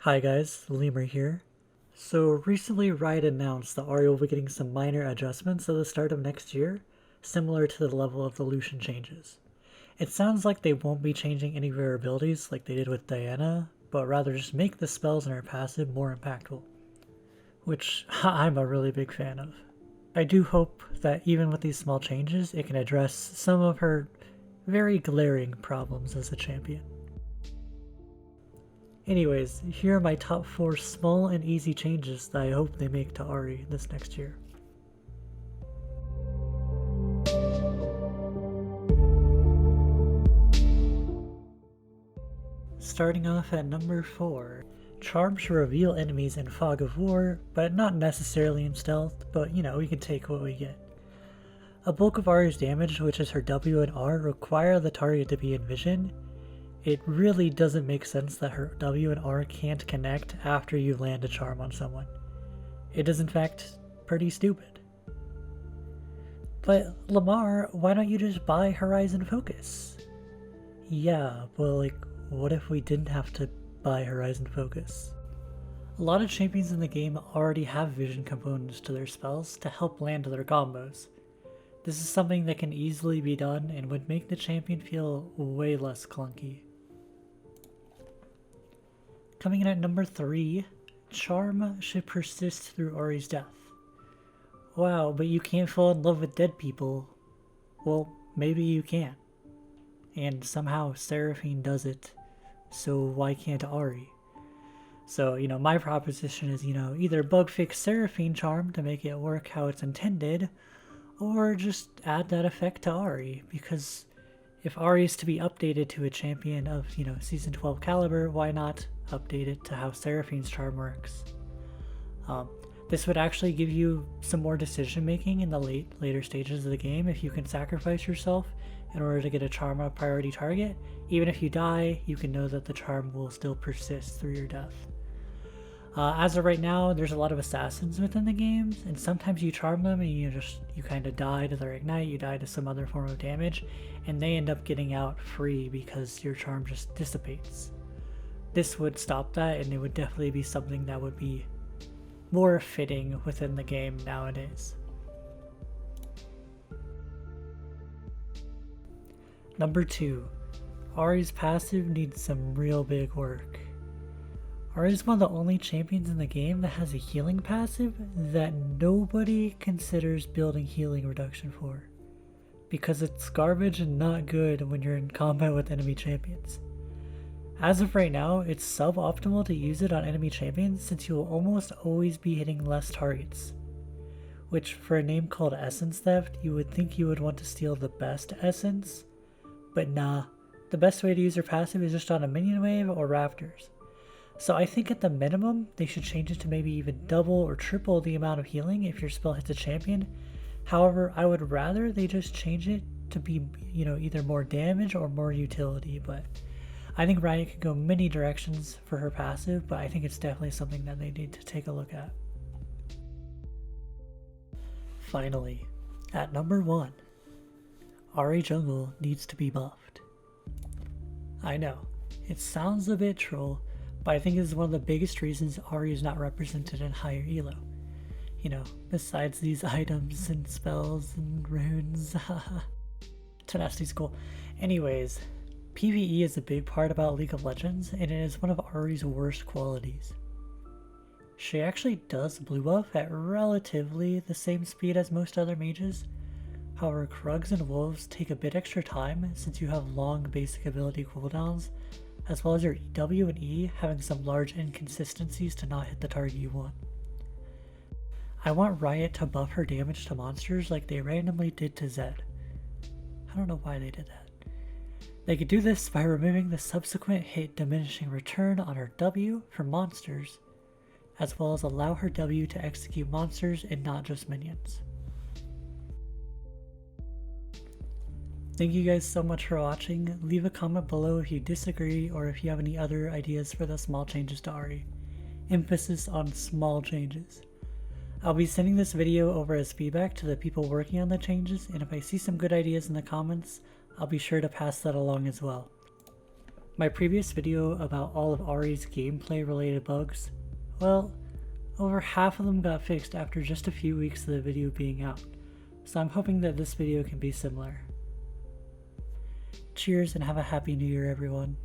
Hi guys, Lemur here. So recently Riot announced that Ahri will be getting some minor adjustments at the start of next year, similar to the level of the Lucian changes. It sounds like they won't be changing any of her abilities like they did with Diana, but rather just make the spells in her passive more impactful, which I'm a really big fan of. I do hope that even with these small changes, it can address some of her very glaring problems as a champion. Anyways, here are my top 4 small and easy changes that I hope they make to Ahri this next year. Starting off at number 4. Charm should reveal enemies in Fog of War, but not necessarily in Stealth, but we can take what we get. A bulk of Ahri's damage, which is her W and R, require the target to be in vision. It really doesn't make sense that her W and R can't connect after you land a charm on someone. It is in fact pretty stupid. But Lemur, why don't you just buy Horizon Focus? Yeah, well what if we didn't have to buy Horizon Focus? A lot of champions in the game already have vision components to their spells to help land their combos. This is something that can easily be done and would make the champion feel way less clunky. Coming in at number 3, Charm should persist through Ahri's death. Wow, but you can't fall in love with dead people. Well, maybe you can. And somehow Seraphine does it, so why can't Ahri? So, my proposition is, either bug fix Seraphine Charm to make it work how it's intended, or just add that effect to Ahri, because if Ahri is to be updated to a champion of, Season 12 caliber, why not update it to how Seraphine's charm works? This would actually give you some more decision making in the later stages of the game if you can sacrifice yourself in order to get a charm on a priority target. Even if you die, you can know that the charm will still persist through your death. As of right now, there's a lot of assassins within the games, and sometimes you charm them and you kind of die to their ignite, you die to some other form of damage, and they end up getting out free because your charm just dissipates. This would stop that, and it would definitely be something that would be more fitting within the game nowadays. Number 2. Ahri's passive needs some real big work. Ahri is one of the only champions in the game that has a healing passive that nobody considers building healing reduction for, because it's garbage and not good when you're in combat with enemy champions. As of right now, it's suboptimal to use it on enemy champions since you will almost always be hitting less targets, which for a name called Essence Theft, you would think you would want to steal the best essence, but nah, the best way to use your passive is just on a minion wave or rafters. So I think at the minimum, they should change it to maybe even double or triple the amount of healing if your spell hits a champion. However, I would rather they just change it to be, either more damage or more utility, but I think Riot could go many directions for her passive, but I think it's definitely something that they need to take a look at. Finally, at number 1, Ahri Jungle needs to be buffed. I know, it sounds a bit troll, but I think this is one of the biggest reasons Ahri is not represented in higher elo. Besides these items and spells and runes. Tenacity's cool. Anyways, PvE is a big part about League of Legends, and it is one of Ahri's worst qualities. She actually does blue buff at relatively the same speed as most other mages. However, Krugs and Wolves take a bit extra time since you have long basic ability cooldowns, as well as your W and E having some large inconsistencies to not hit the target you want. I want Riot to buff her damage to monsters like they randomly did to Zed. I don't know why they did that. They could do this by removing the subsequent hit diminishing return on her W for monsters, as well as allow her W to execute monsters and not just minions. Thank you guys so much for watching. Leave a comment below if you disagree or if you have any other ideas for the small changes to Ahri. Emphasis on small changes. I'll be sending this video over as feedback to the people working on the changes, and if I see some good ideas in the comments, I'll be sure to pass that along as well. My previous video about all of Ahri's gameplay related bugs, well, over half of them got fixed after just a few weeks of the video being out, so I'm hoping that this video can be similar. Cheers and have a happy new year, everyone.